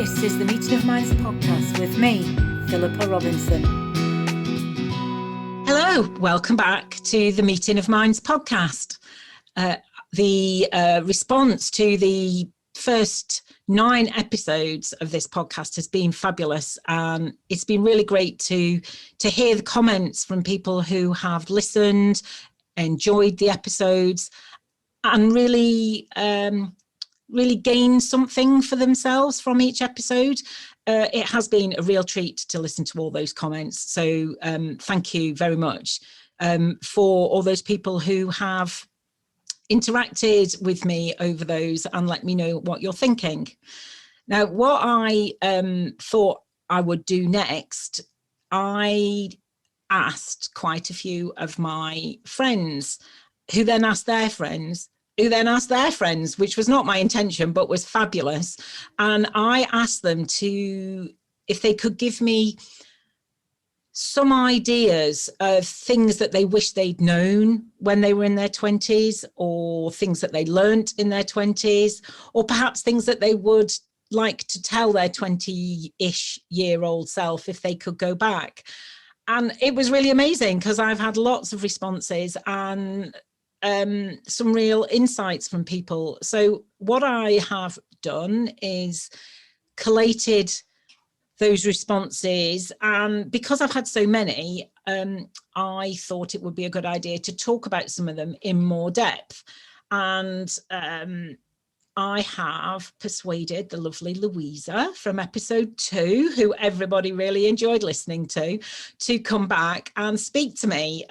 This is the Meeting of Minds podcast with me, Philippa Robinson. Hello, welcome back to the Meeting of Minds podcast. The response to the first 9 episodes of this podcast has been fabulous. It's been really great to hear the comments from people who have listened, enjoyed the episodes, and really gain something for themselves from each episode. It has been a real treat to listen to all those comments. So thank you very much for all those people who have interacted with me over those and let me know what you're thinking. Now, what I thought I would do next, I asked quite a few of my friends who then asked their friends, which was not my intention, but was fabulous. And I asked them if they could give me some ideas of things that they wish they'd known when they were in their 20s, or things that they learnt in their 20s, or perhaps things that they would like to tell their 20-ish year old self if they could go back. And it was really amazing because I've had lots of responses and some real insights from people. So what I have done is collated those responses, and because I've had so many, I thought it would be a good idea to talk about some of them in more depth. And I have persuaded the lovely Luisa from episode 2, who everybody really enjoyed listening to come back and speak to me.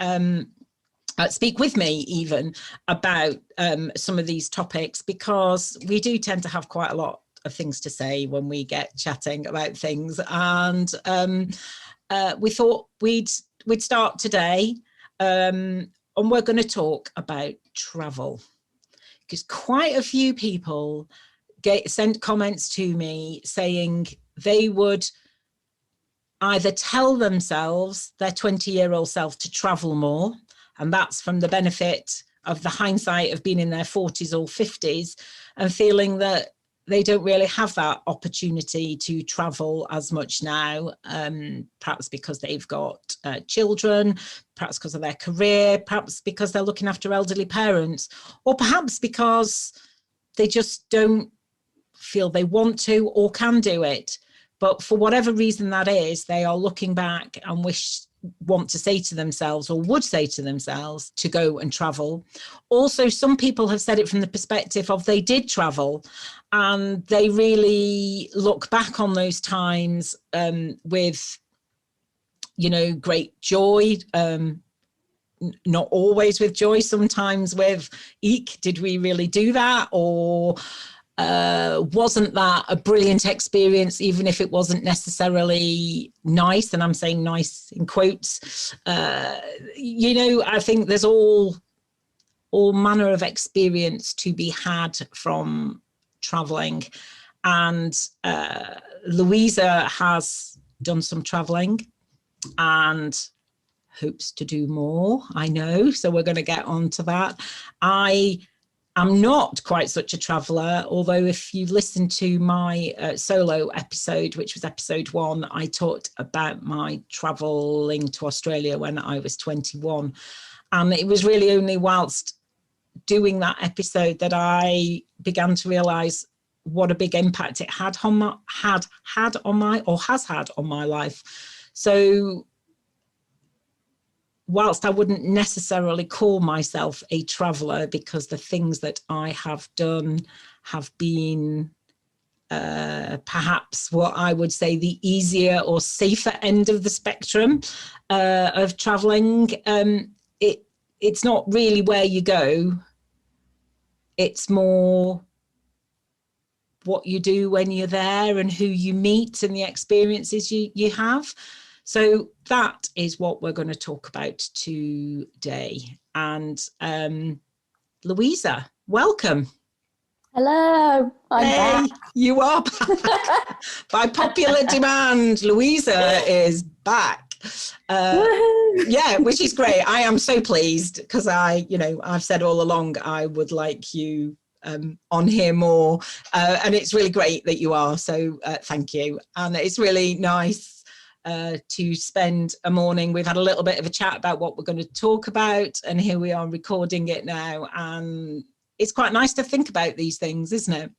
Speak with me even about some of these topics, because we do tend to have quite a lot of things to say when we get chatting about things. And we thought we'd start today, and we're going to talk about travel, because quite a few people sent comments to me saying they would either tell themselves, their 20-year-old self, to travel more. And that's from the benefit of the hindsight of being in their 40s or 50s and feeling that they don't really have that opportunity to travel as much now, perhaps because they've got children, perhaps because of their career, perhaps because they're looking after elderly parents, or perhaps because they just don't feel they want to or can do it. But for whatever reason that is, they are looking back and want to say to themselves, or would say to themselves, to go and travel. Also, some people have said it from the perspective of they did travel and they really look back on those times with, great joy, not always with joy, sometimes with, eek, did we really do that? Or wasn't that a brilliant experience, even if it wasn't necessarily nice? And I'm saying nice in quotes. I think there's all manner of experience to be had from traveling. And Luisa has done some traveling and hopes to do more, I know. So we're going to get on to that. I'm not quite such a traveller, although if you listen to my solo episode, which was episode 1, I talked about my travelling to Australia when I was 21. And it was really only whilst doing that episode that I began to realise what a big impact it has had on my life. So whilst I wouldn't necessarily call myself a traveller, because the things that I have done have been perhaps what I would say the easier or safer end of the spectrum of travelling, it's not really where you go. It's more what you do when you're there and who you meet and the experiences you have. So that is what we're going to talk about today. And Luisa, welcome. Hello, I'm back. You are back. By popular demand, Luisa is back. Yeah, which is great. I am so pleased because I've said all along I would like you on here more. And it's really great that you are. So thank you. And it's really nice to spend a morning. We've had a little bit of a chat about what we're going to talk about, and here we are recording it now. And it's quite nice to think about these things, isn't it?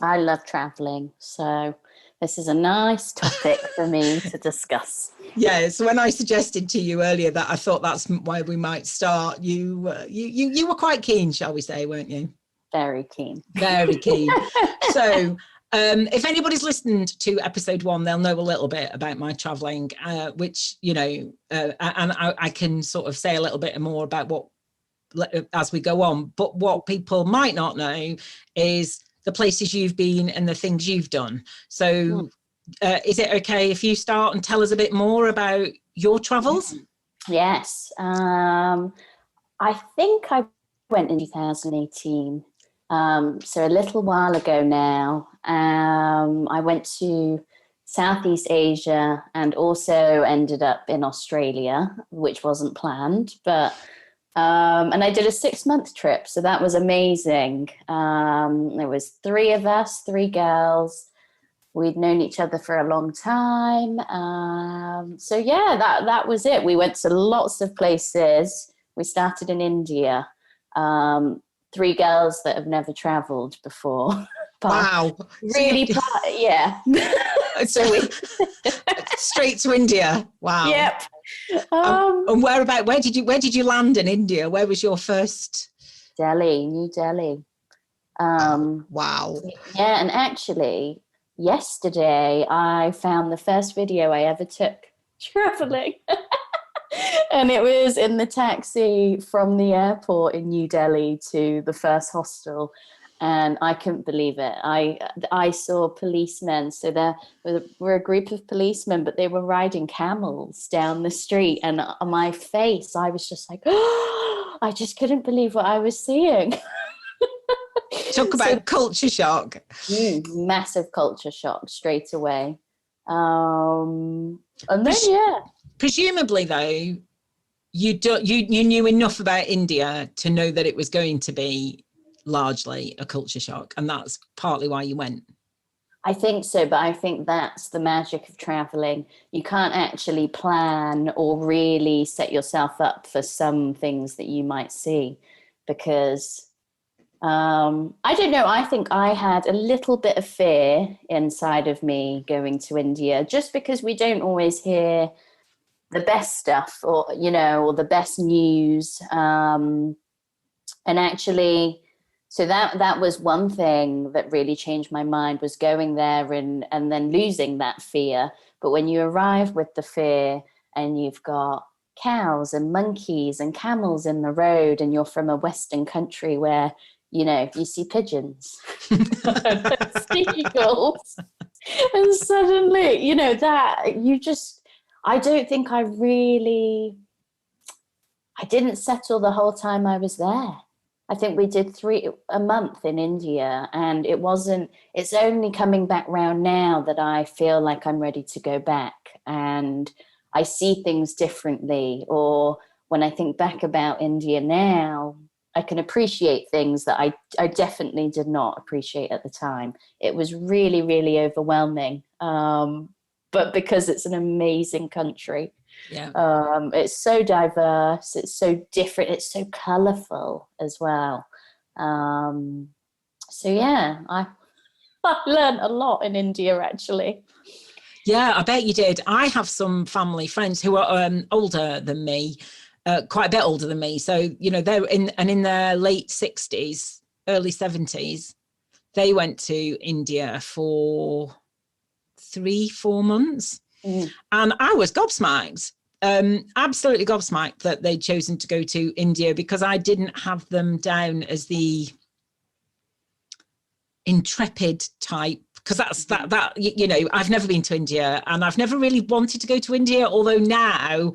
I love traveling, so this is a nice topic for me to discuss. Yes, when I suggested to you earlier that I thought that's where we might start, you were quite keen, shall we say, weren't you? Very keen. Very keen. So if anybody's listened to episode 1, they'll know a little bit about my traveling, which, and I can sort of say a little bit more about what as we go on. But what people might not know is the places you've been and the things you've done. So is it okay if you start and tell us a bit more about your travels? Yes. I think I went in 2018. So a little while ago now. I went to Southeast Asia and also ended up in Australia, which wasn't planned, but and I did a 6-month trip, so that was amazing. There was 3 of us, 3 girls. We'd known each other for a long time. So yeah, that was it. We went to lots of places. We started in India. 3 girls that have never traveled before. Wow. Really, yeah. So straight to India. Wow. Yep. And where did you land in India? Where was your first? New Delhi. Wow. Yeah, and actually, yesterday I found the first video I ever took traveling. And it was in the taxi from the airport in New Delhi to the first hostel. And I couldn't believe it. I saw policemen. So there were a group of policemen, but they were riding camels down the street. And on my face, I was just like, oh, I just couldn't believe what I was seeing. Talk about culture shock. Massive culture shock straight away. And then, yeah. Presumably, though, you knew enough about India to know that it was going to be largely a culture shock, and that's partly why you went. I think so, but I think that's the magic of traveling. You can't actually plan or really set yourself up for some things that you might see, because I don't know, I think I had a little bit of fear inside of me going to India, just because we don't always hear the best stuff or the best news. And actually, so that was one thing that really changed my mind, was going there and then losing that fear. But when you arrive with the fear and you've got cows and monkeys and camels in the road, and you're from a Western country where, you see pigeons, seagulls, and suddenly, I don't think I didn't settle the whole time I was there. I think we did a month in India, and it's only coming back round now that I feel like I'm ready to go back and I see things differently. Or when I think back about India now, I can appreciate things that I definitely did not appreciate at the time. It was really, really overwhelming. But because it's an amazing country. Yeah. It's so diverse, it's so different, it's so colourful as well. So yeah, I learned a lot in India, actually. Yeah, I bet you did. I have some family friends who are older than me, quite a bit older than me. So, they're in their late 60s, early 70s. They went to India for 3-4 months. And I was gobsmacked, absolutely gobsmacked that they'd chosen to go to India, because I didn't have them down as the intrepid type, because that's I've never been to India and I've never really wanted to go to India, although now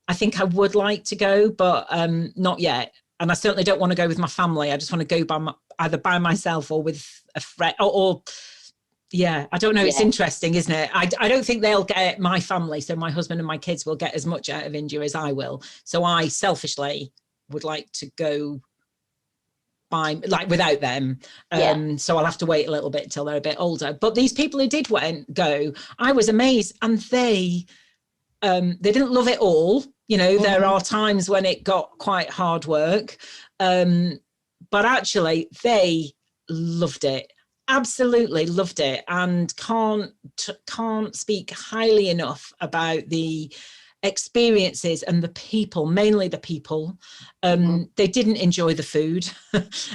I think I would like to go, but not yet. And I certainly don't want to go with my family. I just want to go either by myself or with a friend or yeah, I don't know. It's interesting, isn't it? I don't think they'll get, my family, so my husband and my kids will get as much out of India as I will. So I selfishly would like to go by, like, without them. So I'll have to wait a little bit till they're a bit older. But these people who did go, I was amazed, and they didn't love it all. You know, there are times when it got quite hard work, but actually they loved it. Absolutely loved it, and can't speak highly enough about the experiences and the people, mainly the people. They didn't enjoy the food,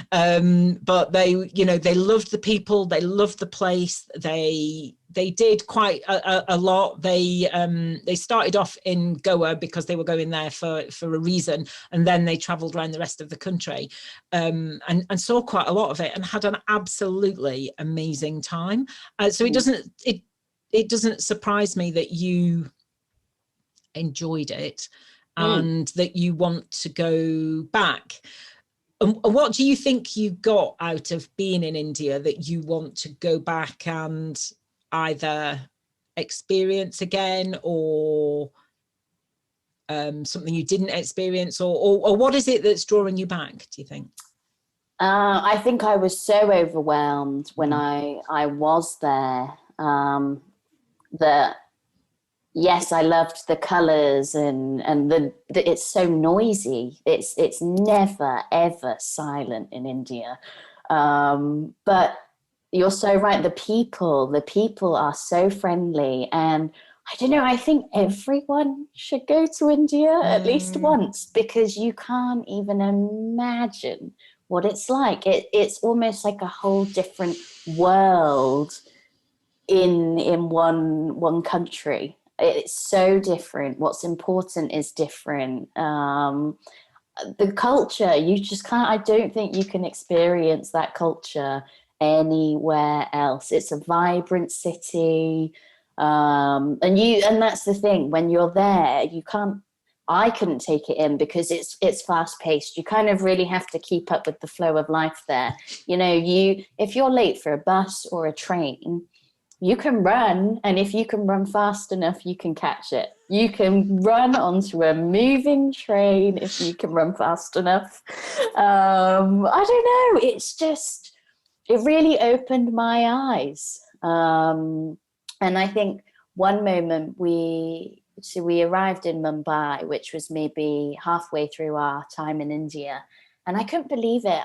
but they, you know, they loved the people, they loved the place. They did quite a lot. They started off in Goa because they were going there for a reason, and then they traveled around the rest of the country, and saw quite a lot of it, and had an absolutely amazing time. So it doesn't surprise me that you enjoyed it and that you want to go back. And what do you think you got out of being in India that you want to go back and either experience again, or something you didn't experience, or what is it that's drawing you back, do you think? I think I was so overwhelmed when I was there, that yes, I loved the colours and the it's so noisy. It's never ever silent in India, but you're so right. The people are so friendly, and I don't know. I think everyone should go to India at least once, because you can't even imagine what it's like. It's almost like a whole different world in one country. It's so different. What's important is different. The culture, you just can't, I don't think you can experience that culture anywhere else. It's a vibrant city. And that's the thing, when you're there, I couldn't take it in because it's fast paced. You kind of really have to keep up with the flow of life there. You know, if you're late for a bus or a train, you can run, and if you can run fast enough, you can catch it. You can run onto a moving train if you can run fast enough. I don't know. It's just, it really opened my eyes. And I think one moment we arrived in Mumbai, which was maybe halfway through our time in India, and I couldn't believe it.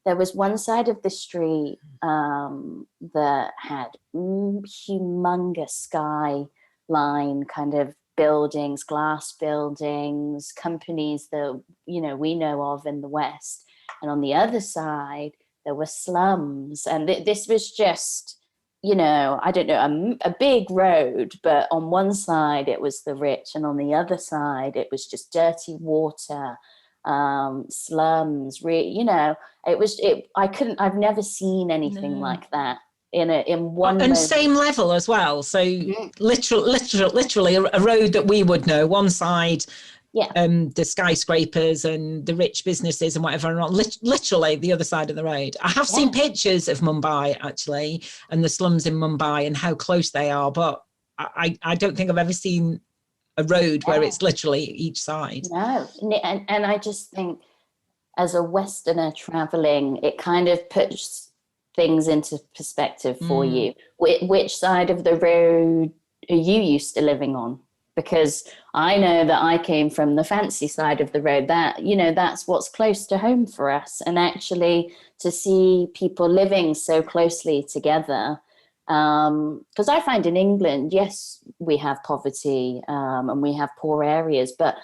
There was one side of the street that had humongous skyline kind of buildings, glass buildings, companies that, you know, we know of in the West. And on the other side, there were slums. And this was just, you know, I don't know, a big road, but on one side it was the rich, and on the other side it was just dirty water, slums. You know, I've never seen anything like that in one and moment. Same level as well. So literally a road that we would know, one side, the skyscrapers and the rich businesses and whatever, and literally the other side of the road. I have seen pictures of Mumbai actually, and the slums in Mumbai and how close they are, but I don't think I've ever seen a road where it's literally each side. No, and I just think as a Westerner traveling, it kind of puts things into perspective for you. Which side of the road are you used to living on? Because I know that I came from the fancy side of the road. That, you know, that's what's close to home for us. And actually to see people living so closely together, because I find in England, yes, we have poverty and we have poor areas, but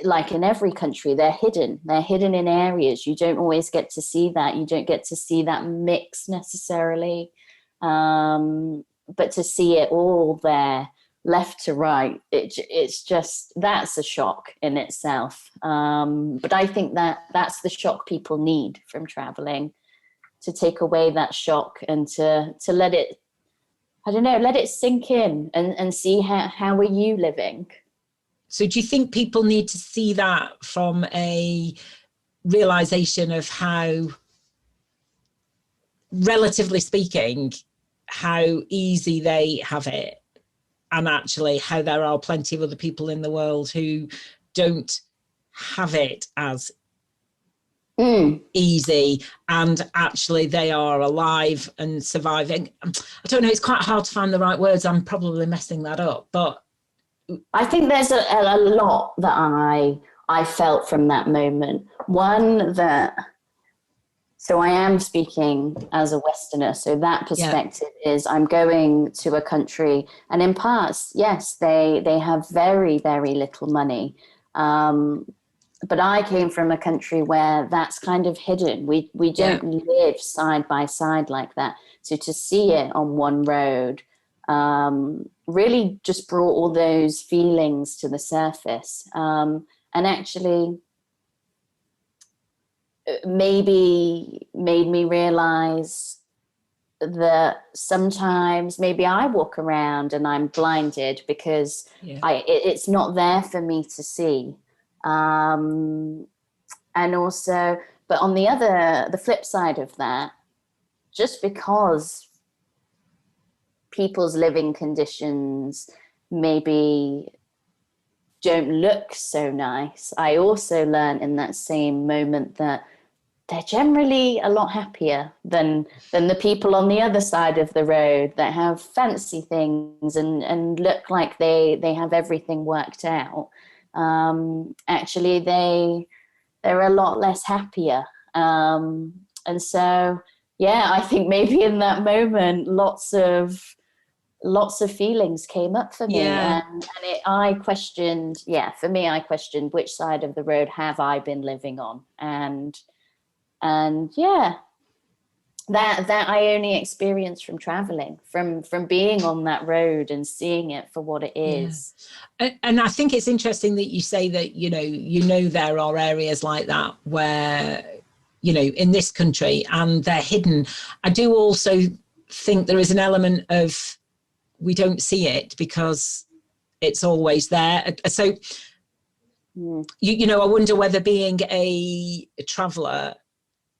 like in every country, they're hidden in areas. You don't always get to see that. You don't get to see that mix necessarily, but to see it all there, left to right, it's just, that's a shock in itself. But I think that's the shock people need from traveling, to take away that shock and to let it, I don't know, let it sink in and see how are you living. So do you think people need to see that from a realization of how, relatively speaking, how easy they have it, and actually how there are plenty of other people in the world who don't have it as easy, and actually they are alive and surviving. I don't know, it's quite hard to find the right words. I'm probably messing that up, but I think there's a lot that I felt from that moment. One, that, so I am speaking as a Westerner, so that perspective is I'm going to a country, and in parts, yes, they have very, very little money. But I came from a country where that's kind of hidden. We don't live side by side like that. So to see it on one road really just brought all those feelings to the surface, and actually maybe made me realize that sometimes maybe I walk around and I'm blinded because it's not there for me to see. And also, but on the flip side of that, just because people's living conditions maybe don't look so nice, I also learned in that same moment that they're generally a lot happier than the people on the other side of the road that have fancy things and look like they have everything worked out. Actually, they're a lot less happier. And so, I think maybe in that moment, lots of feelings came up for me, and I questioned, for me, I questioned which side of the road have I been living on, and that I only experienced from traveling, from being on that road and seeing it for what it is. And I think it's interesting that you say that, there are areas like that where, in this country, and they're hidden. I do also think there is an element of we don't see it because it's always there. So, I wonder whether being a traveller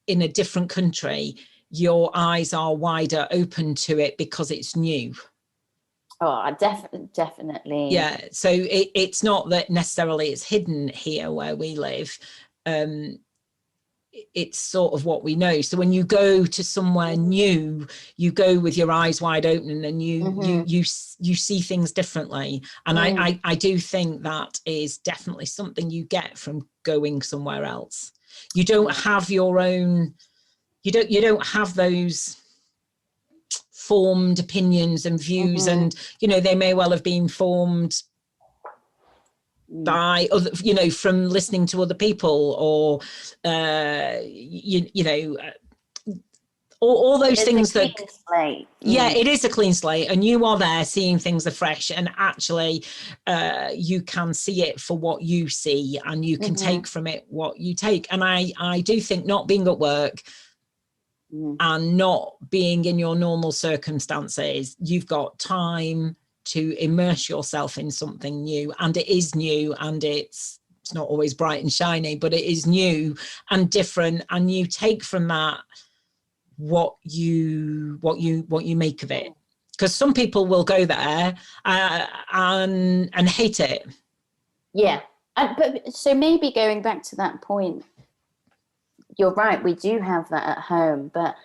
in a different country, your eyes are wider open to it because it's new. Oh, definitely. Yeah. So it's not that necessarily it's hidden here where we live. It's sort of what we know. So when you go to somewhere new, you go with your eyes wide open, and you see things differently. And I do think that is definitely something you get from going somewhere else. You don't have your own. You don't have those formed opinions and views, and they may well have been formed by other, from listening to other people, or all those it's things a clean slate. It is a clean slate, and you are there seeing things afresh, and actually you can see it for what you see, and you can take from it what you take. And I do think not being at work and not being in your normal circumstances, you've got time to immerse yourself in something new, and it is new, and it's not always bright and shiny, but it is new and different, and you take from that what you make of it. Because some people will go there and hate it. But so maybe going back to that point, you're right, we do have that at home, but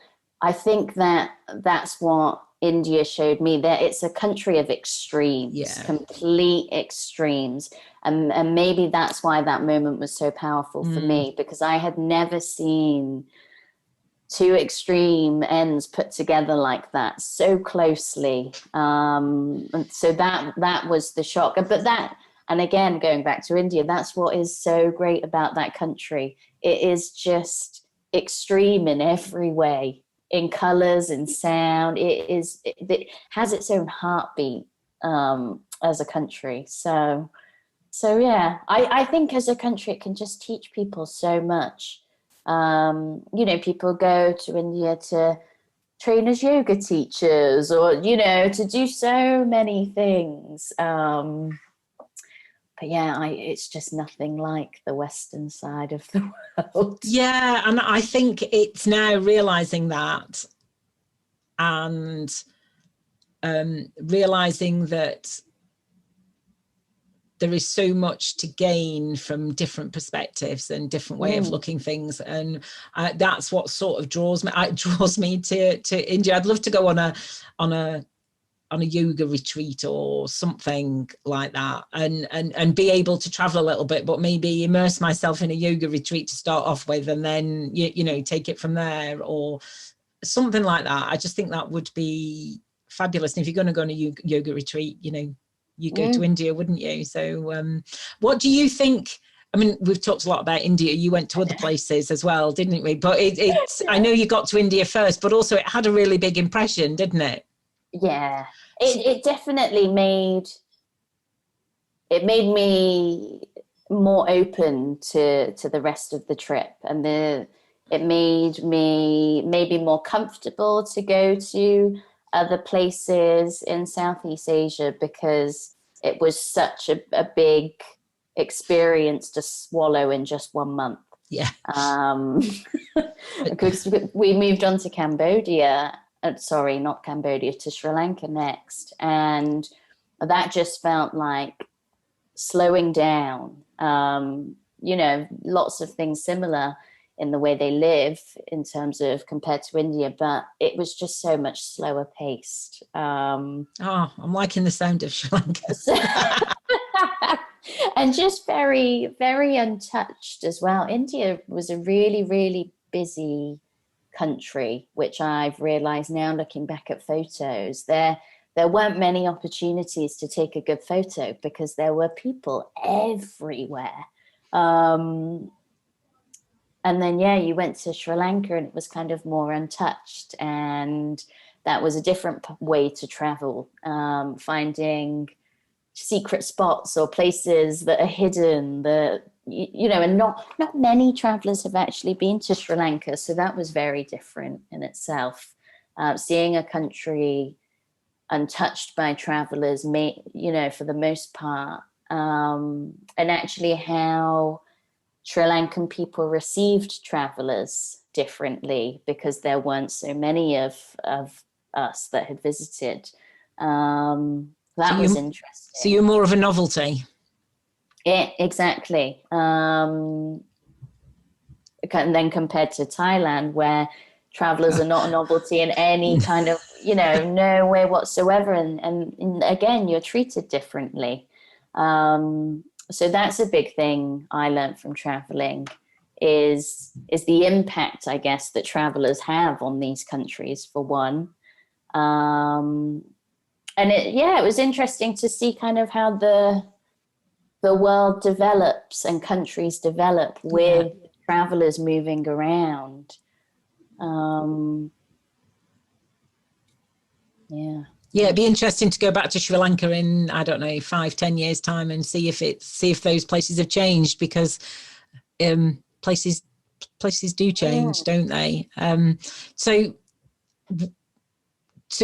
I think that's what India showed me, that it's a country of extremes, complete extremes. And maybe that's why that moment was so powerful for me, because I had never seen two extreme ends put together like that so closely. And so that was the shock. But and again, going back to India, that's what is so great about that country. It is just extreme in every way, in colors and sound. It has its own heartbeat as a country. So I think as a country, it can just teach people so much. People go to India to train as yoga teachers, or, to do so many things. But it's just nothing like the Western side of the world. Yeah, and I think it's now realising that, and realising that there is so much to gain from different perspectives and different way of looking things, and that's what sort of draws me to India. I'd love to go on a yoga retreat or something like that, and be able to travel a little bit, but maybe immerse myself in a yoga retreat to start off with, and then you know, take it from there, or something like that. I just think that would be fabulous. And if you're going to go on a yoga retreat, you know, you go to India, wouldn't you? So what do you think? I mean, we've talked a lot about India. You went to other places as well, didn't we? But it's I know you got to India first, but also it had a really big impression, didn't it? Yeah, it definitely made me more open to the rest of the trip, and it made me maybe more comfortable to go to other places in Southeast Asia, because it was such a big experience to swallow in just 1 month. Yeah. Because we moved on to Cambodia. Sorry, not Cambodia, to Sri Lanka next. And that just felt like slowing down. You know, lots of things similar in the way they live in terms of compared to India, but it was just so much slower paced. I'm liking the sound of Sri Lanka. And just very, very untouched as well. India was a really, really busy country, which I've realized now looking back at photos. There weren't many opportunities to take a good photo because there were people everywhere. And then, you went to Sri Lanka and it was kind of more untouched, and that was a different way to travel, finding secret spots or places that are hidden, that, you know, and not many travelers have actually been to Sri Lanka. So that was very different in itself. Seeing a country untouched by travelers, you know, for the most part, and actually how Sri Lankan people received travelers differently because there weren't so many of us that had visited. That was interesting. So you're more of a novelty. Yeah, exactly. And then compared to Thailand, where travelers are not a novelty in any kind of, you know, no way whatsoever. And again, you're treated differently. So that's a big thing I learned from traveling is the impact, I guess, that travelers have on these countries, for one. And it was interesting to see kind of how the world develops and countries develop with travelers moving around. It'd be interesting to go back to Sri Lanka in, I don't know, 5-10 years time and see if those places have changed, because places do change, don't they? So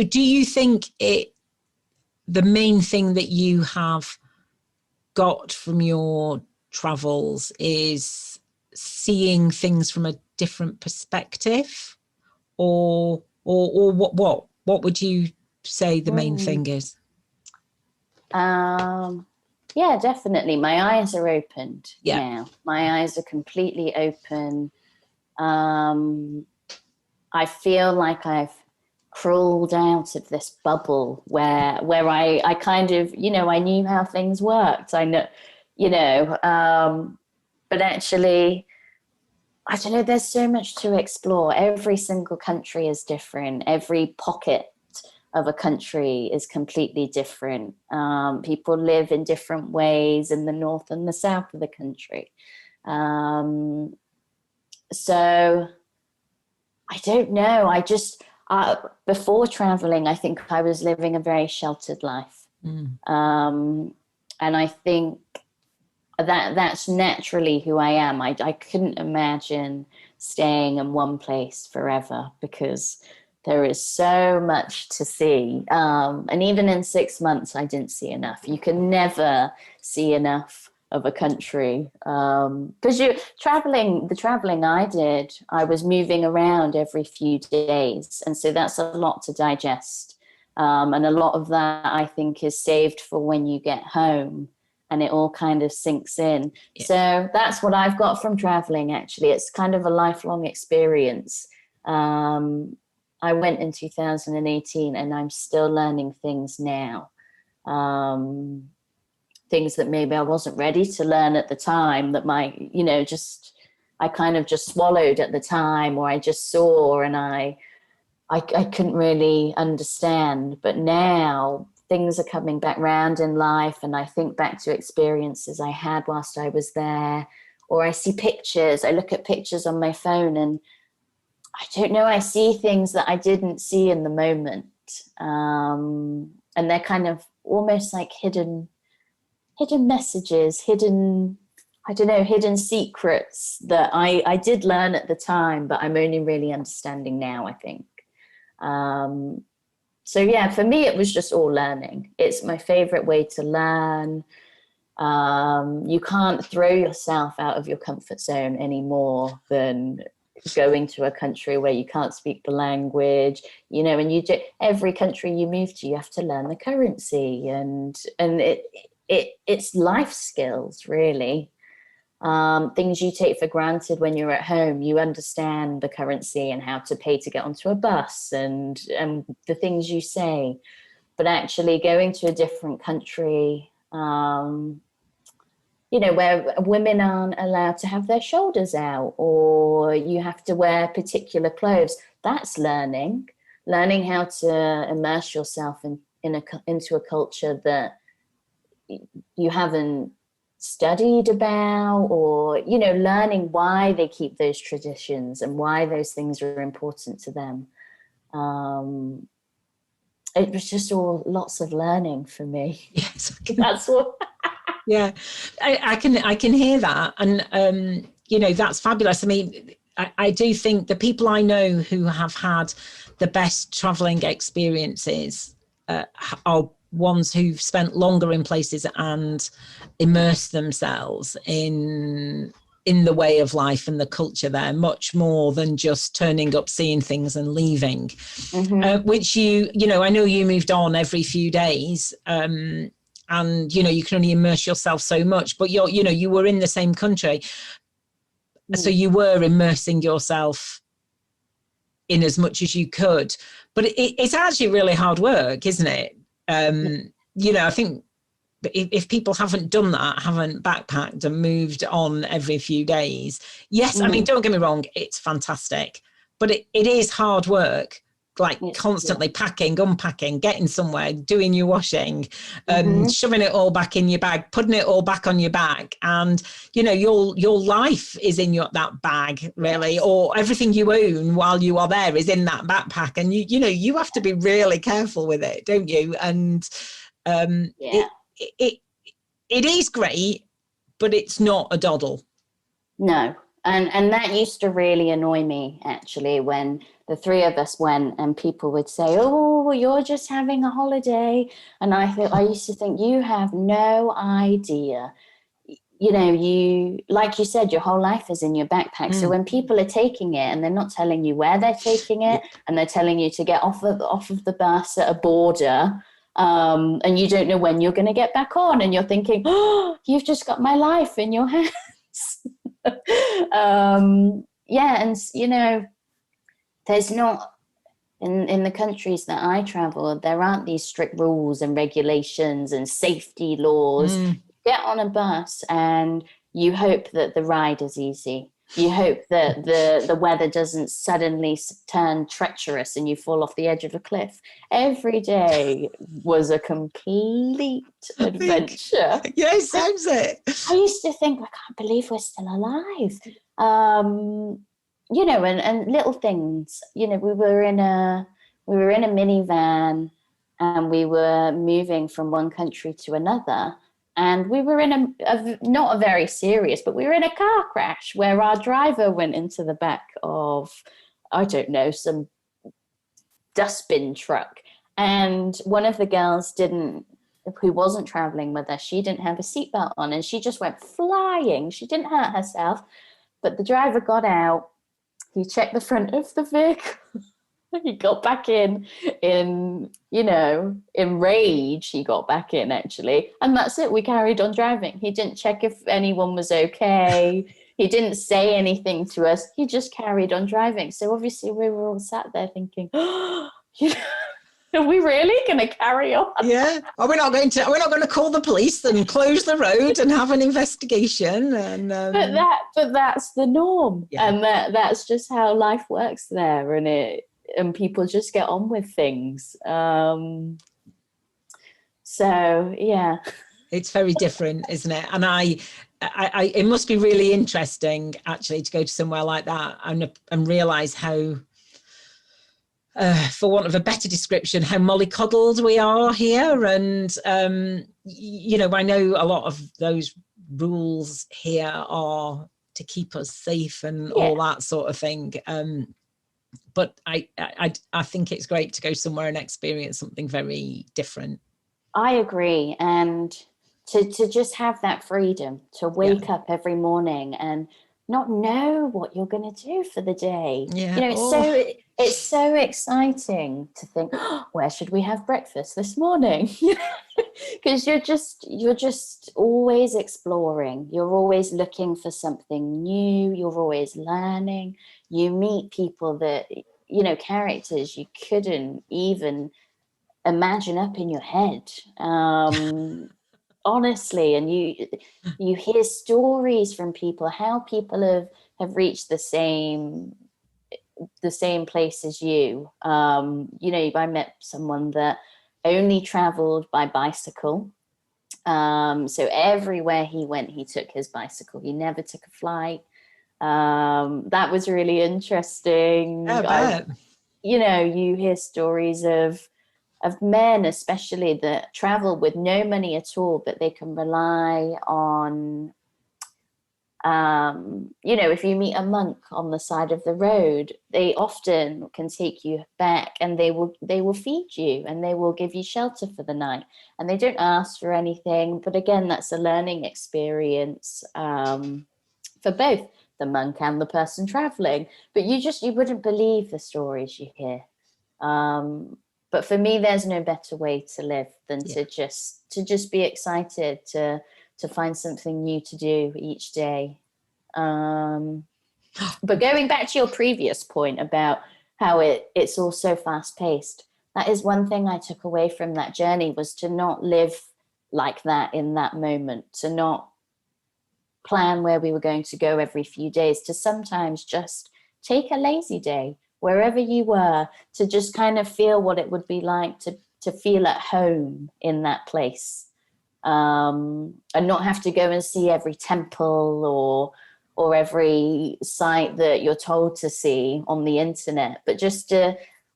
do you think the main thing that you have got from your travels is seeing things from a different perspective, or what would you say the main thing is? Definitely. My eyes are opened now. My eyes are completely open. I feel like I've crawled out of this bubble where I kind of, you know, I knew how things worked. I know, you know, but actually, I don't know, there's so much to explore. Every single country is different. Every pocket of a country is completely different. People live in different ways in the north and the south of the country. So I don't know. I just, before traveling, I think I was living a very sheltered life. And I think that's naturally who I am. I couldn't imagine staying in one place forever, because there is so much to see. And even in 6 months, I didn't see enough. You can never see enough of a country. Because the traveling I did, I was moving around every few days. And so that's a lot to digest. And a lot of that, I think, is saved for when you get home. and it all kind of sinks in. Yeah. So that's what I've got from traveling, actually. It's kind of a lifelong experience. I went in 2018 and I'm still learning things now. Things that maybe I wasn't ready to learn at the time, that I kind of just swallowed at the time, or I just saw and I couldn't really understand. But now things are coming back round in life, and I think back to experiences I had whilst I was there, or I see pictures. I look at pictures on my phone and I don't know, I see things that I didn't see in the moment. And they're kind of almost like hidden messages, hidden secrets that I did learn at the time, but I'm only really understanding now, I think. So yeah, for me, it was just all learning. It's my favorite way to learn. You can't throw yourself out of your comfort zone any more than going to a country where you can't speak the language, and every country you move to, you have to learn the currency, and it's life skills, really. Things you take for granted when you're at home, you understand the currency and how to pay to get onto a bus and the things you say. But actually going to a different country, where women aren't allowed to have their shoulders out, or you have to wear particular clothes, that's learning how to immerse yourself into a culture that you haven't studied about, or learning why they keep those traditions and why those things are important to them. It was just all lots of learning for me. Yes, that's what. Yeah, I can hear that, and that's fabulous. I mean, I do think the people I know who have had the best traveling experiences are ones who've spent longer in places and immersed themselves in the way of life and the culture there, much more than just turning up, seeing things and leaving. Mm-hmm. Which I know you moved on every few days, and you can only immerse yourself so much, but you were in the same country, so you were immersing yourself in as much as you could. But it's actually really hard work, isn't it? I think if people haven't done that, haven't backpacked and moved on every few days, yes, I mean, don't get me wrong, it's fantastic, but it is hard work, like constantly packing, unpacking, getting somewhere, doing your washing, shoving it all back in your bag, putting it all back on your back, and your life is in that bag, really, or everything you own while you are there is in that backpack, and you have to be really careful with it, don't you? And it is great, but it's not a doddle. No. And that used to really annoy me, actually, when the three of us went and people would say, oh, you're just having a holiday. And I used to think, you have no idea. You, like you said, your whole life is in your backpack. So when people are taking it and they're not telling you where they're taking it, and they're telling you to get off of the bus at a border, and you don't know when you're going to get back on, and you're thinking, oh, you've just got my life in your hands. And there's not in the countries that I travel, there aren't these strict rules and regulations and safety laws. You get on a bus and you hope that the ride is easy. You hope that the weather doesn't suddenly turn treacherous and you fall off the edge of a cliff. Every day was a complete adventure. Yeah, it sounds it. I used to think, I can't believe we're still alive. And little things. We were in a minivan, and we were moving from one country to another. And we were in not a very serious, but we were in a car crash where our driver went into the back of, I don't know, some dustbin truck. And one of the girls who wasn't traveling with us, she didn't have a seatbelt on, and she just went flying. She didn't hurt herself, but the driver got out. He checked the front of the vehicle. He got back in rage. He got back in, actually. And that's it. We carried on driving. He didn't check if anyone was okay. He didn't say anything to us. He just carried on driving. So obviously we were all sat there thinking, oh, are we really going to carry on? Yeah. We're not going to call the police and close the road and have an investigation. And but that's the norm. Yeah. And that's just how life works there. And people just get on with things. So yeah, it's very different, isn't it? And I it must be really interesting actually to go to somewhere like that and realize how, for want of a better description, how mollycoddled we are here. And I know a lot of those rules here are to keep us safe and all that sort of thing. But I think it's great to go somewhere and experience something very different. I agree. And to just have that freedom to wake up every morning and not know what you're going to do for the day. Yeah. It's so exciting to think, oh, where should we have breakfast this morning? Because you're just always exploring. You're always looking for something new. You're always learning. You meet people that, characters you couldn't even imagine up in your head. Honestly, and you hear stories from people, how people have reached the same place as you. I met someone that only traveled by bicycle. So everywhere he went, he took his bicycle. He never took a flight. That was really interesting. You hear stories of men, especially, that travel with no money at all, but they can rely on, if you meet a monk on the side of the road, they often can take you back and they will feed you and they will give you shelter for the night. And they don't ask for anything. But again, that's a learning experience for both the monk and the person traveling. But you wouldn't believe the stories you hear. But for me, there's no better way to live than to just be excited to find something new to do each day. But going back to your previous point about how it's all so fast paced, that is one thing I took away from that journey, was to not live like that in that moment, to not plan where we were going to go every few days, to sometimes just take a lazy day wherever you were, to just kind of feel what it would be like to feel at home in that place, and not have to go and see every temple or every site that you're told to see on the internet, but just to,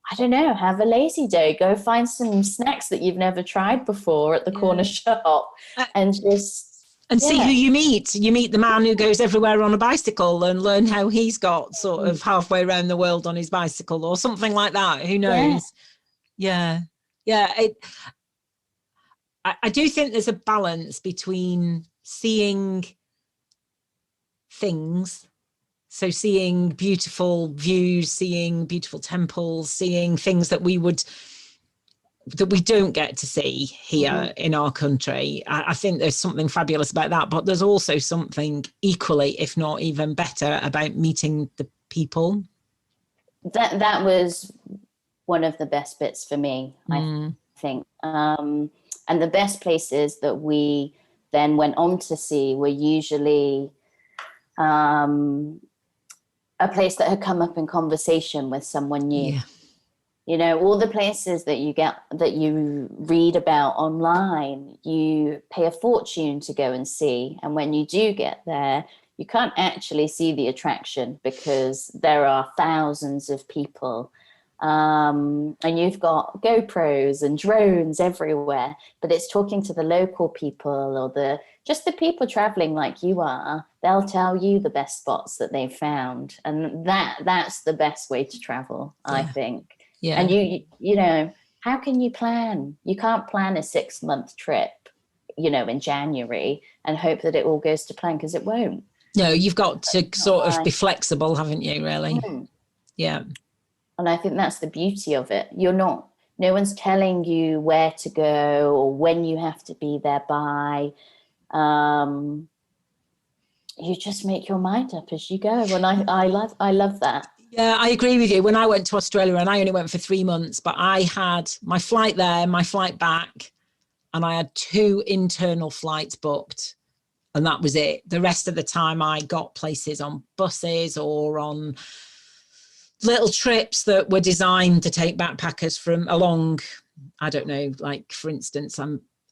I don't know, have a lazy day, go find some snacks that you've never tried before at the corner shop, and just... And see who you meet. You meet the man who goes everywhere on a bicycle and learn how he's got sort of halfway around the world on his bicycle or something like that. Who knows? Yeah. I do think there's a balance between seeing things, so seeing beautiful views, seeing beautiful temples, seeing things that we don't get to see here in our country. I think there's something fabulous about that, but there's also something equally, if not even better, about meeting the people. That was one of the best bits for me, I think. And the best places that we then went on to see were usually a place that had come up in conversation with someone new. Yeah. All the places that you read about online, you pay a fortune to go and see. And when you do get there, you can't actually see the attraction because there are thousands of people. And you've got GoPros and drones everywhere, but it's talking to the local people or just the people traveling like you are. They'll tell you the best spots that they've found. And that's the best way to travel, I think. Yeah. And you how can you plan? You can't plan a 6-month trip, in January and hope that it all goes to plan, because it won't. No, you've got to sort of be flexible, haven't you, really? Yeah. And I think that's the beauty of it. No one's telling you where to go or when you have to be there by. You just make your mind up as you go. And I love that. Yeah, I agree with you. When I went to Australia, and I only went for 3 months, but I had my flight there, my flight back, and I had 2 internal flights booked. And that was it. The rest of the time I got places on buses or on little trips that were designed to take backpackers from along, I don't know, like for instance,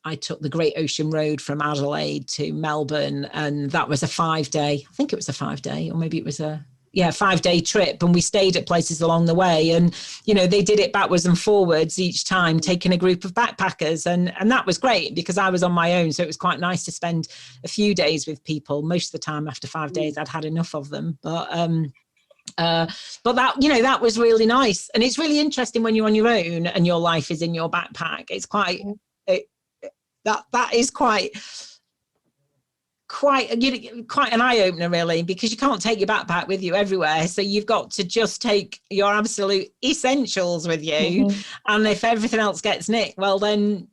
I took the Great Ocean Road from Adelaide to Melbourne, and that was a 5-day, I think it was a 5-day, or maybe it was a 5-day trip, and we stayed at places along the way, and they did it backwards and forwards each time, taking a group of backpackers, and that was great because I was on my own, so it was quite nice to spend a few days with people. Most of the time after 5 days I'd had enough of them, but that that was really nice. And it's really interesting when you're on your own and your life is in your backpack. It's quite that is quite an eye-opener, really, because you can't take your backpack with you everywhere, so you've got to just take your absolute essentials with you. And if everything else gets nicked, well then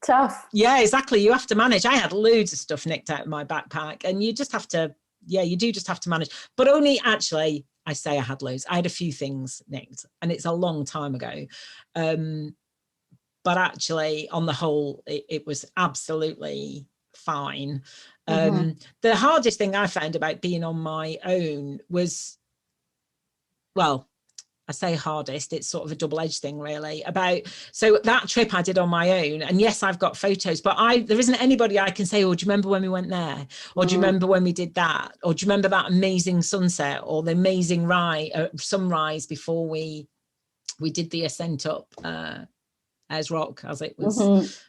tough. Yeah, exactly. You have to manage. I had loads of stuff nicked out of my backpack, and you just have to you do just have to manage. But only, actually, I say I had loads. I had a few things nicked, and it's a long time ago. But actually, on the whole, it was absolutely fine. The hardest thing I found about being on my own was, well, I say hardest, it's sort of a double-edged thing, really. So that trip I did on my own, and yes, I've got photos, but there isn't anybody I can say, oh, do you remember when we went there? Or do you remember when we did that? Or do you remember that amazing sunset or the amazing sunrise before we did the ascent up Ayers Rock, as it was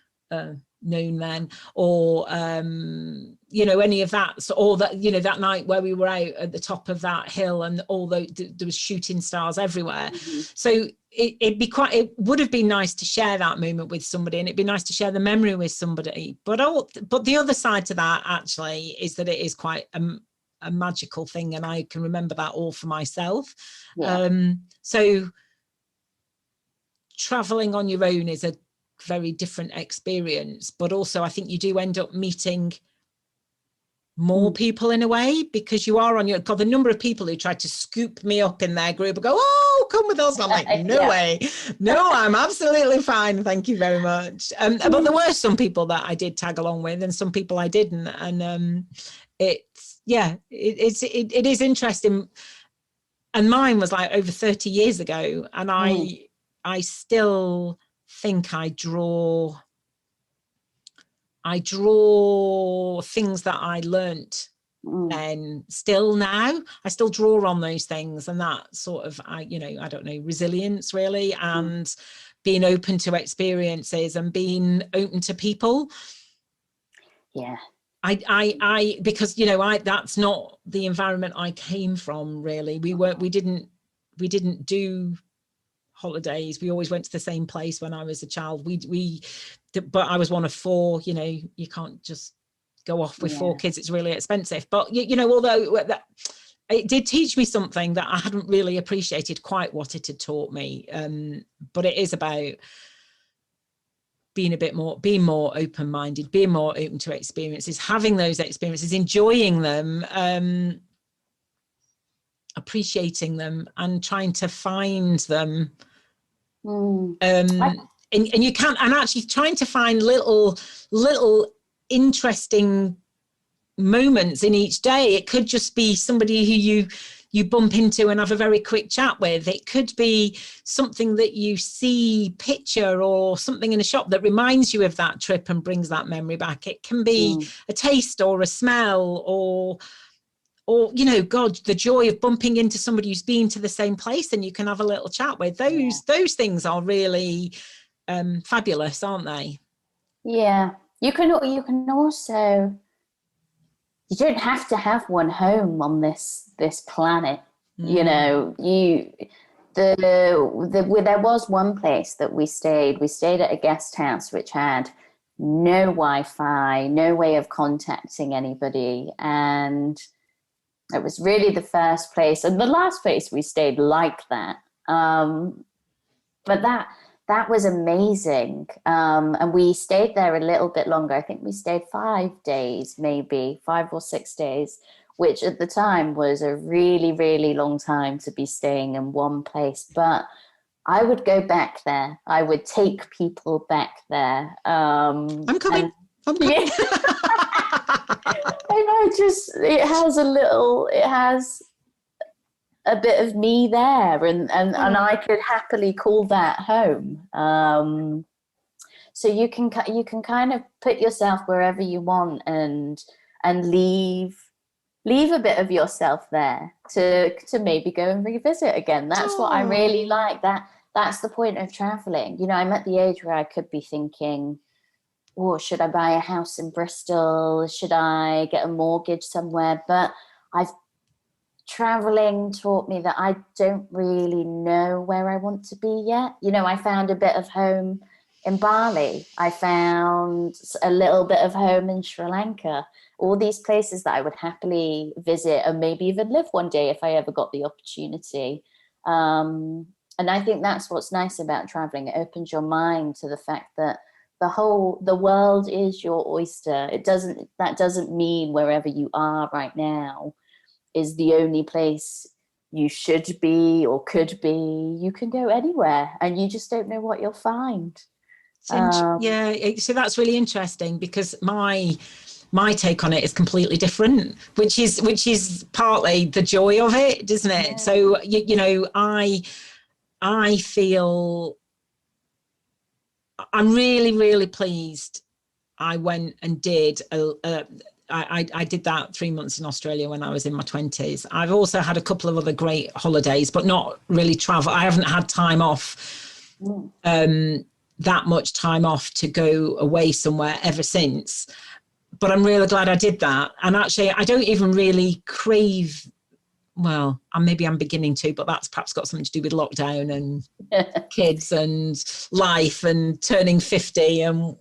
known then, or any of that, or that that night where we were out at the top of that hill, and although there was shooting stars everywhere. So it would have been nice to share that moment with somebody, and it'd be nice to share the memory with somebody, but the other side to that actually is that it is quite a magical thing, and I can remember that all for myself. So traveling on your own is a very different experience, but also I think you do end up meeting more people in a way, because you are on your, God, the number of people who tried to scoop me up in their group and go, oh, come with us. I'm like, no way. No, I'm absolutely fine. Thank you very much. But there were some people that I did tag along with, and some people I didn't. And it is interesting. And mine was like over 30 years ago. And I still think I draw things that I learnt then still now. I still draw on those things, and that sort of, I don't know, resilience really, and being open to experiences and being open to people. Yeah. I because that's not the environment I came from, really. We didn't do holidays. We always went to the same place when I was a child. But I was one of 4. You can't just go off with 4 kids. It's really expensive. But although it did teach me something that I hadn't really appreciated quite what it had taught me. But it is about being more open-minded, being more open to experiences, having those experiences, enjoying them, appreciating them, and trying to find them. And you can, and actually trying to find little interesting moments in each day. It could just be somebody who you bump into and have a very quick chat with. It could be something that you see, picture, or something in a shop that reminds you of that trip and brings that memory back. It can be a taste or a smell, or God, the joy of bumping into somebody who's been to the same place and you can have a little chat with. Those things are really fabulous, aren't they? Yeah. You can also, you don't have to have one home on this planet. There was one place that we stayed at a guest house which had no Wi-Fi, no way of contacting anybody, and it was really the first place and the last place we stayed like that. But that was amazing. And we stayed there a little bit longer. I think we stayed 5 days, maybe 5 or 6 days, which at the time was a really, really long time to be staying in one place. But I would go back there. I would take people back there. I'm coming. Yeah. I know, it has a bit of me there, and I could happily call that home. So you can kind of put yourself wherever you want and leave a bit of yourself there to maybe go and revisit again. That's what I really like. That's the point of traveling. You know, I'm at the age where I could be thinking, oh, should I buy a house in Bristol? Should I get a mortgage somewhere? But traveling taught me that I don't really know where I want to be yet. You know, I found a bit of home in Bali. I found a little bit of home in Sri Lanka. All these places that I would happily visit and maybe even live one day if I ever got the opportunity. And I think that's what's nice about traveling. It opens your mind to the fact that the world is your oyster. That doesn't mean wherever you are right now is the only place you should be or could be. You can go anywhere and you just don't know what you'll find. Yeah, so that's really interesting, because my take on it is completely different, which is partly the joy of it, isn't it? Yeah. So you know, I feel I'm really, really pleased I went and did I did that 3 months in Australia when I was in my 20s. I've also had a couple of other great holidays, but not really travel. I haven't had time off, that much time off to go away somewhere ever since. But I'm really glad I did that. And actually, I don't even really crave, well, maybe I'm beginning to, but that's perhaps got something to do with lockdown and kids and life and turning 50 and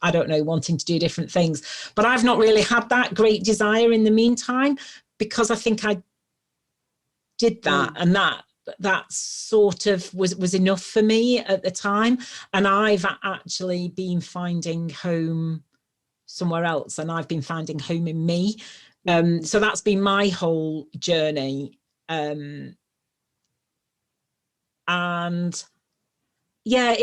I don't know, wanting to do different things. But I've not really had that great desire in the meantime, because I think I did that and that sort of was enough for me at the time. And I've actually been finding home somewhere else, and I've been finding home in me. So that's been my whole journey. And yeah,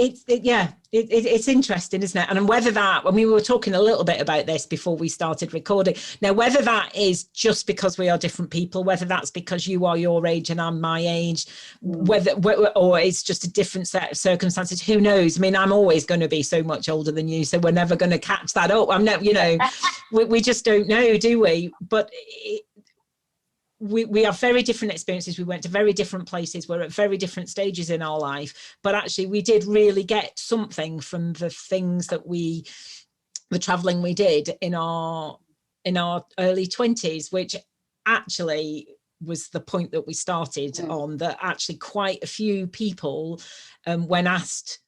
it's interesting, isn't it? And whether that, when we were talking a little bit about this before we started recording, now whether that is just because we are different people, whether that's because you are your age and I'm my age, whether or it's just a different set of circumstances, who knows? I mean, I'm always going to be so much older than you, so we're never going to catch that up. I'm not, you know, we just don't know, do we? But we have very different experiences. We went to very different places. We're at very different stages in our life, but actually we did really get something from the things that the traveling we did in our early 20s, which actually was the point that we started on, that actually quite a few people, when asked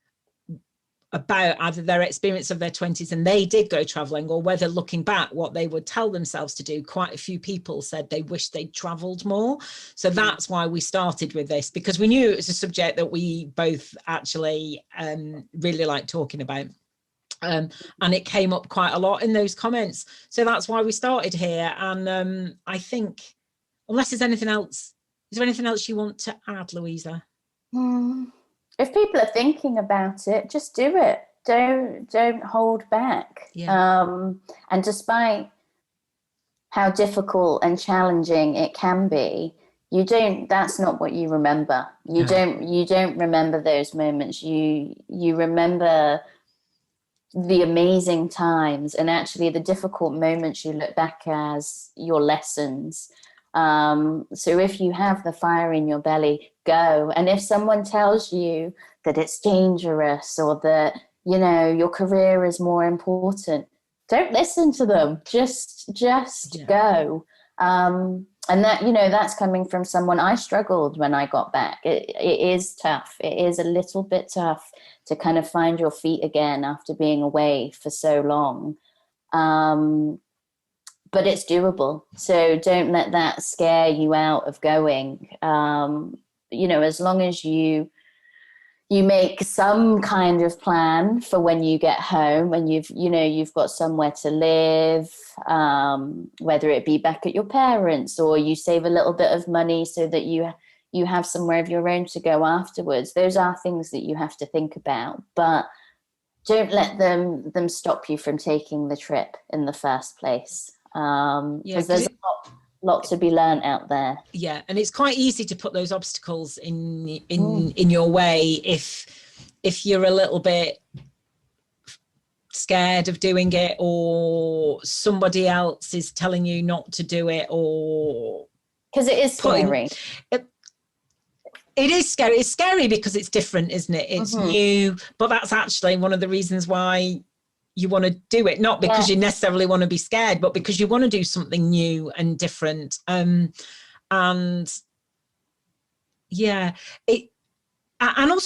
about either their experience of their 20s and they did go traveling, or whether looking back what they would tell themselves to do, quite a few people said they wish they'd traveled more. So that's why we started with this, because we knew it was a subject that we both actually really like talking about. And it came up quite a lot in those comments. So that's why we started here. And I think, unless there's anything else, is there anything else you want to add, Louisa? If people are thinking about it, just do it. Don't hold back. And despite how difficult and challenging it can be, that's not what you remember. You don't remember those moments. You remember the amazing times, and actually the difficult moments you look back as your lessons. So if you have the fire in your belly, go. And if someone tells you that it's dangerous, or that, you know, your career is more important, don't listen to them. Just go. And that, you know, that's coming from someone. I struggled when I got back. It is tough. It is a little bit tough to kind of find your feet again after being away for so long. But it's doable. So don't let that scare you out of going. as long as you make some kind of plan for when you get home and you've got somewhere to live, whether it be back at your parents, or you save a little bit of money so that you have somewhere of your own to go afterwards. Those are things that you have to think about, but don't let them stop you from taking the trip in the first place. Because there's a lot to be learned out there. Yeah, and it's quite easy to put those obstacles in your way if you're a little bit scared of doing it, or somebody else is telling you not to do it, or because it is scary. It is scary. It's scary because it's different, isn't it? It's new, but that's actually one of the reasons why you want to do it, not because you necessarily want to be scared, but because you want to do something new and different. And also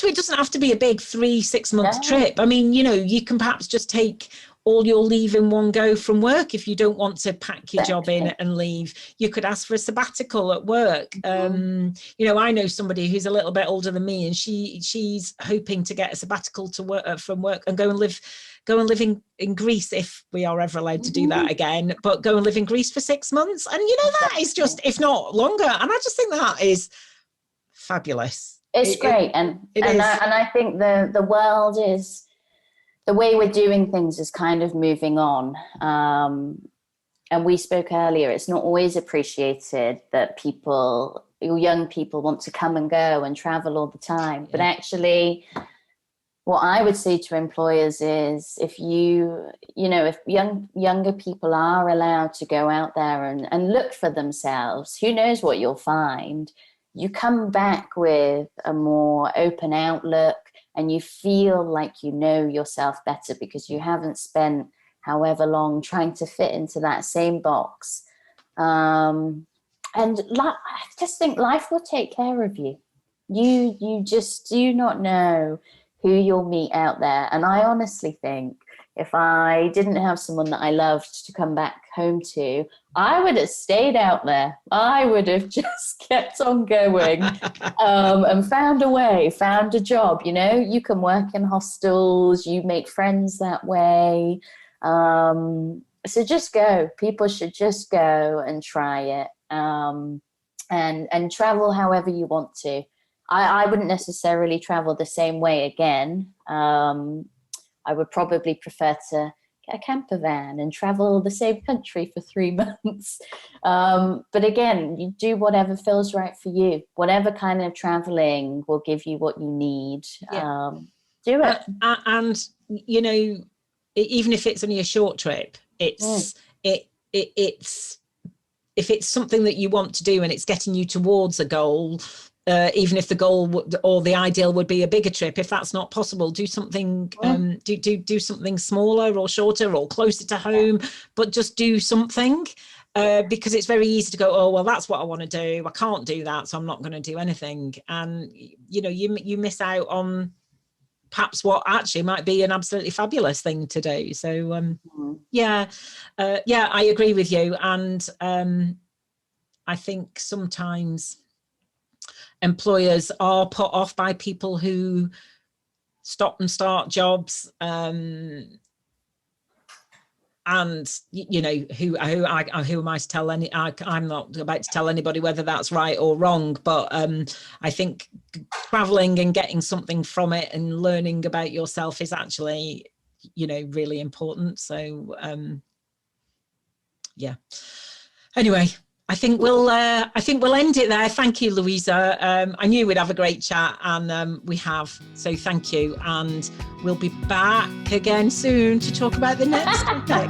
it doesn't have to be a big 3-6 month trip. I mean, you can perhaps just take all your leave in one go from work. If you don't want to pack your job in and leave, you could ask for a sabbatical at work. I know somebody who's a little bit older than me, and she's hoping to get a sabbatical to work from work and go and live in Greece, if we are ever allowed to do that again, but go and live in Greece for 6 months. And that is just, if not longer. And I just think that is fabulous. It's great. And I think the world is, the way we're doing things is kind of moving on. And we spoke earlier, it's not always appreciated that young people want to come and go and travel all the time. But actually, what I would say to employers is, if if younger people are allowed to go out there and look for themselves, who knows what you'll find. You come back with a more open outlook, and you feel like you know yourself better because you haven't spent however long trying to fit into that same box. And I just think life will take care of you. You just do not know who you'll meet out there. And I honestly think if I didn't have someone that I loved to come back home to, I would have stayed out there. I would have just kept on going and found a job. You can work in hostels, you make friends that way. So just go. People should just go and try it, and travel however you want to. I wouldn't necessarily travel the same way again. I would probably prefer to get a camper van and travel the same country for 3 months. But again, you do whatever feels right for you. Whatever kind of traveling will give you what you need. Do it. And even if it's only a short trip, it's if it's something that you want to do and it's getting you towards a goal. Even if the goal or the ideal would be a bigger trip, if that's not possible, do something, do something smaller or shorter or closer to home, but just do something, because it's very easy to go, oh, well, that's what I want to do. I can't do that, so I'm not going to do anything. And, you miss out on perhaps what actually might be an absolutely fabulous thing to do. So, I agree with you. And I think sometimes employers are put off by people who stop and start jobs, and who am I to tell I'm not about to tell anybody whether that's right or wrong, but I think traveling and getting something from it and learning about yourself is actually really important. So anyway, I think we'll end it there. Thank you, Luisa. I knew we'd have a great chat, and we have. So thank you, and we'll be back again soon to talk about the next topic.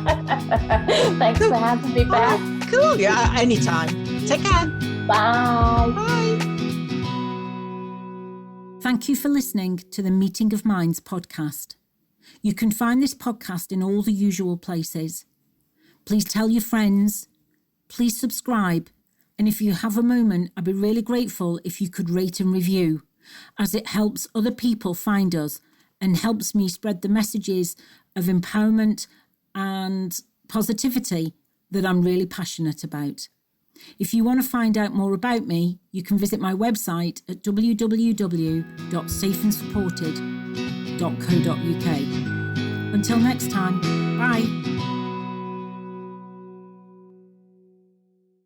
Thanks for having me back. Cool. Yeah, anytime. Take care. Bye. Bye. Thank you for listening to the Meeting of Minds podcast. You can find this podcast in all the usual places. Please tell your friends. Please subscribe, and if you have a moment, I'd be really grateful if you could rate and review, as it helps other people find us and helps me spread the messages of empowerment and positivity that I'm really passionate about. If you want to find out more about me, you can visit my website at www.safeandsupported.co.uk. Until next time, bye.